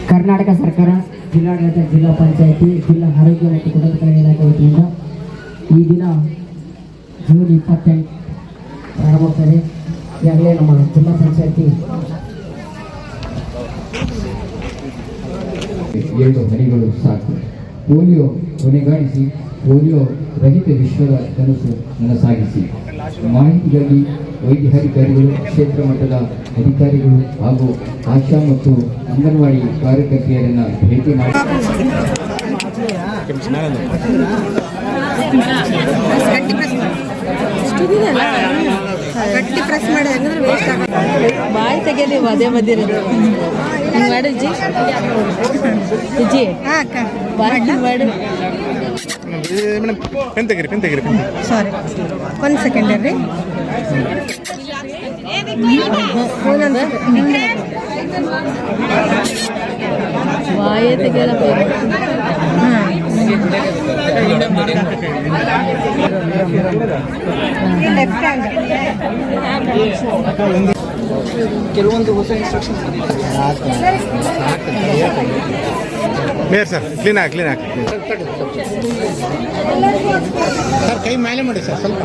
ಕರ್ನಾಟಕ ಸರ್ಕಾರ, ಜಿಲ್ಲಾಡಳಿತ, ಜಿಲ್ಲಾ ಪಂಚಾಯಿತಿ, ಜಿಲ್ಲಾ ಆರೋಗ್ಯ ಮತ್ತು ಕುಟುಂಬ ಕಲ್ಯಾಣ ಇಲಾಖೆ ವತಿಯಿಂದ ಈ ದಿನ ಜೂನ್ 28 ಪ್ರಾರಂಭವಾಗ್ತದೆ. ಈಗಾಗಲೇ ನಮ್ಮ ಜಿಲ್ಲಾ ಪಂಚಾಯಿತಿ 7 ಹನಿಗಳು ಸಾಕು. ಪೋಲಿಯೋ ಕೊನೆಗಾಣಿಸಿ ಪೋಲಿಯೋ ರಹಿತ ವಿಶ್ವದ ಕನಸು ನನಸಾಗಿಸಿ. ಮಾಹಿತಿಗಾಗಿ ವೈದ್ಯಾಧಿಕಾರಿಗಳು, ಕ್ಷೇತ್ರ ಮಟ್ಟದ ಅಧಿಕಾರಿಗಳು ಹಾಗೂ ಆಶಾ ಮತ್ತು ಅಂಗನವಾಡಿ ಕಾರ್ಯಕರ್ತೆಯರನ್ನು ಭೇಟಿ ಮಾಡಿ ಬಾಯಿ ತೆಗೆಯಲಿ ಅದೇ ಮದ್ದಿರೋದು ಮಾಡು ಜಿ ಜಿ ಮಾಡು. ಪೆನ್ ತೆಗಿರಿ ಸಾರಿ, ಒಂದು ಸೆಕೆಂಡ್ ರೀ. ಬಾಯೇ ತೆಗೆಯಲ್ಲ. ಕೆಲವೊಂದು ಹೊಸ ಇನ್ಸ್ಟ್ರಕ್ಷನ್ಸ್ ಮೇರ್ ಸರ್ ಕ್ಲೀನ್ ಹಾಕಿ ಸರ್. ಕೈ ಮೇಲೆ ಮಾಡಿ ಸರ್ ಸ್ವಲ್ಪ.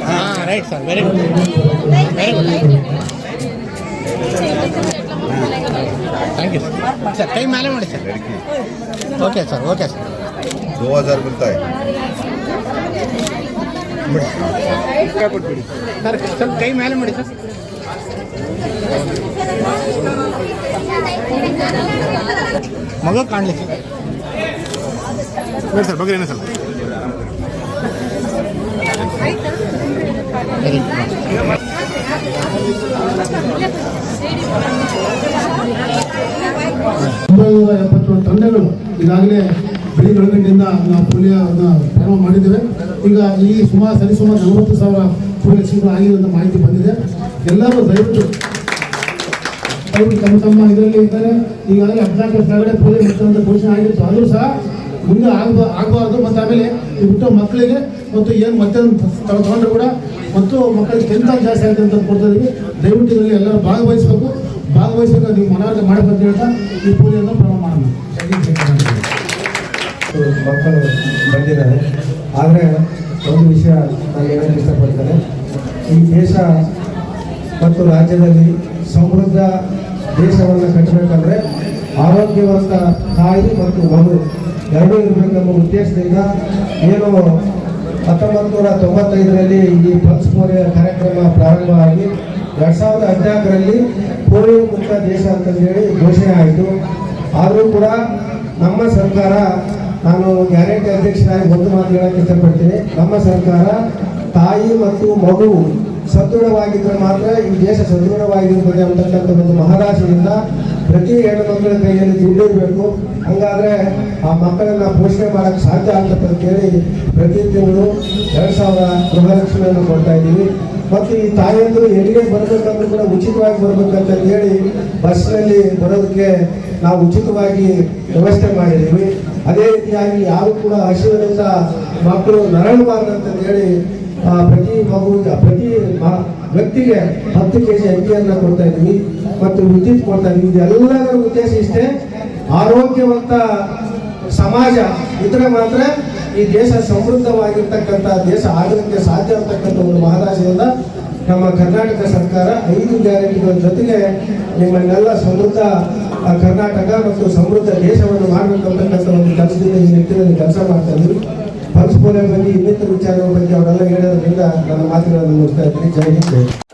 ಹಾಂ right sir, very good. Thank you sir. ಕೈ ಮೇಲೆ ಮಾಡಿ ಸರ್. Okay sir. 2000 मिलता है ಸರ್. ಸ್ವಲ್ಪ ಕೈ ಮೇಲೆ ಮಾಡಿ ಸರ್. ಮಗ ಕಾಣಲಿ ಸರ್. ಬಗ್ಗೆ ಏನು ಸರ್? ತಂಡಗಳು ಈಗಾಗಲೇ ಬೆಳಿ ಬೆಳಗಂಡಿಯಿಂದ ನಾವು ಪೋಲಿಯೋನ ಪ್ರಾರಂಭ ಮಾಡಿದ್ದೇವೆ. ಈಗ ಈ ಸರಿಸುಮಾರು 40,000 ಪೋಲಿಯೋ ಲಸಿಕೆಗಳು ಆಗಿದೆ ಅಂತ ಮಾಹಿತಿ ಬಂದಿದೆ. ಎಲ್ಲರೂ ದಯವಿಟ್ಟು ತಮ್ಮ ಇದರಲ್ಲಿ ಇದ್ದಾರೆ. ಈಗಾಗಲೇ 14 ಕೆಳಗಡೆ ಪೋಲಿಯೋ ಮುಟ್ಟುವಂಥ ಘೋಷಣೆ ಆಗಿತ್ತು. ಆದರೂ ಸಹ ಮುಂದೆ ಆಗಬಾರ್ದು. ಮತ್ತು ಆಮೇಲೆ ಈ ಹುಟ್ಟೋ ಮಕ್ಕಳಿಗೆ ಮತ್ತು ಏನು ಮತ್ತೆ ತಗೊಂಡ್ರು ಕೂಡ ಮತ್ತು ಮಕ್ಕಳಿಗೆ ಟೆಂತ್ ಜಾಸ್ತಿ ಆಗಿದೆ ಅಂತ ಕೊಡ್ತಾ ಇದ್ದೀವಿ. ದಯವಿಟ್ಟು ಇದರಲ್ಲಿ ಎಲ್ಲರೂ ಭಾಗವಹಿಸಬೇಕು. ನೀವು ಮನವರಿಕೆ ಮಾಡಬೇಕು ಹೇಳ್ತಾ ಈ ಪೋಲಿಯೋನ ಪ್ರಾರಂಭ ಮಾಡೋಣ. ಮಕ್ಕಳು ಬಂದಿದ್ದಾರೆ. ಆದರೆ ಒಂದು ವಿಷಯ ನಾನು ಹೇಳಕ್ಕೆ ಇಷ್ಟಪಡ್ತೇನೆ. ಈ ದೇಶ ಮತ್ತು ರಾಜ್ಯದಲ್ಲಿ ಸಮೃದ್ಧ ದೇಶವನ್ನು ಕಟ್ಟಬೇಕಂದ್ರೆ ಆರೋಗ್ಯವಂತ ತಾಯಿ ಮತ್ತು ಮಗು ಎರಡೂ ಇರಬೇಕೆಂಬ ಉದ್ದೇಶದಿಂದ ಏನು 1995ರಲ್ಲಿ ಈ ಪಲ್ಸ್ ಪೋಲಿಯೋ ಕಾರ್ಯಕ್ರಮ ಪ್ರಾರಂಭ ಆಗಿ 2014ರಲ್ಲಿ ಪೋಲಿಯೋ ಮುಕ್ತ ದೇಶ ಅಂತಂದೇಳಿ ಘೋಷಣೆ ಆಯಿತು. ಆದರೂ ಕೂಡ ನಮ್ಮ ಸರ್ಕಾರ, ನಾನು ಗ್ಯಾರಂಟಿ ಅಧ್ಯಕ್ಷರಾಗಿ ಒಂದು ಮಾತು ಹೇಳಕ್ಕೆ ಇಷ್ಟಪಡ್ತೀನಿ. ನಮ್ಮ ಸರ್ಕಾರ ತಾಯಿ ಮತ್ತು ಮಗು ಸದೃಢವಾಗಿದ್ದರೆ ಮಾತ್ರ ಈ ದೇಶ ಸದೃಢವಾಗಿರ್ತದೆ ಅಂತಕ್ಕಂಥ ಒಂದು ಮಹದಾಶೆಯಿಂದ ಪ್ರತಿ ಹೆಣ್ಣು ಮಕ್ಕಳ ಕೈಯಲ್ಲಿ ದುಡ್ಡು ಇರಬೇಕು. ಹಂಗಾದ್ರೆ ಆ ಮಕ್ಕಳನ್ನ ಪೋಷಣೆ ಮಾಡೋಕ್ಕೆ ಸಾಧ್ಯ ಅಂತೇಳಿ ಪ್ರತಿ ತಿಂಗಳು 2,000 ಗೃಹಲಕ್ಷ್ಮಿಯನ್ನು ಕೊಡ್ತಾ ಇದ್ದೀವಿ. ಮತ್ತು ಈ ತಾಯಿಯಂದರು ಎಲ್ಲಿಗೆ ಬರಬೇಕಂದ್ರೂ ಕೂಡ ಉಚಿತವಾಗಿ ಬರಬೇಕಂತ ಹೇಳಿ ಬಸ್ನಲ್ಲಿ ಬರೋದಕ್ಕೆ ನಾವು ಉಚಿತವಾಗಿ ವ್ಯವಸ್ಥೆ ಮಾಡಿದ್ದೀವಿ. ಅದೇ ರೀತಿಯಾಗಿ ಯಾರು ಕೂಡ ಹಸಿವಿನಿಂದ ಮಕ್ಕಳು ನರಳಬಾರ್ದಂತ ಹೇಳಿ ಪ್ರತಿ ವ್ಯಕ್ತಿಗೆ 10 kg ಅಕ್ಕಿಯನ್ನು ಕೊಡ್ತಾ ಇದ್ವಿ ಮತ್ತು ವಿದ್ಯುತ್ ಕೊಡ್ತಾ ಇದ್ವಿ. ಇದೆಲ್ಲದರ ಉದ್ದೇಶ ಇಷ್ಟೇ, ಆರೋಗ್ಯವಂತ ಸಮಾಜ ಇದ್ರೆ ಮಾತ್ರ ಈ ದೇಶ ಸಮೃದ್ಧವಾಗಿರ್ತಕ್ಕಂಥ ದೇಶ ಆಗಲಿಕ್ಕೆ ಸಾಧ್ಯ ಅಂತಕ್ಕಂಥ ಒಂದು ಮಹದಾಶೆಯಿಂದ ನಮ್ಮ ಕರ್ನಾಟಕ ಸರ್ಕಾರ 5 ಗ್ಯಾರಂಟಿಗಳ ಜೊತೆಗೆ ನಿಮ್ಮನ್ನೆಲ್ಲ ಸಮೃದ್ಧ ಕರ್ನಾಟಕ ಮತ್ತು ಸಮೃದ್ಧ ದೇಶವನ್ನು ಮಾಡಬೇಕಂತಕ್ಕಂಥ ಒಂದು ಕೆಲಸದಿಂದ ಈ ನಿಟ್ಟಿನಲ್ಲಿ ಕೆಲಸ ಮಾಡ್ತಾ ಇದ್ವಿ. ಪಲ್ಸ್ ಪೋಲಿಯೋ ಬಗ್ಗೆ ಇನ್ನಿತರ ವಿಚಾರಗಳ ಬಗ್ಗೆ ಅವರೆಲ್ಲ ಹೇಳೋದ್ರಿಂದ ನನ್ನ ಮಾತುಗಳನ್ನು ಮುಗಿಸ್ತಾ ಇದ್ದೀನಿ. ಜೈ ಹಿಂದ್.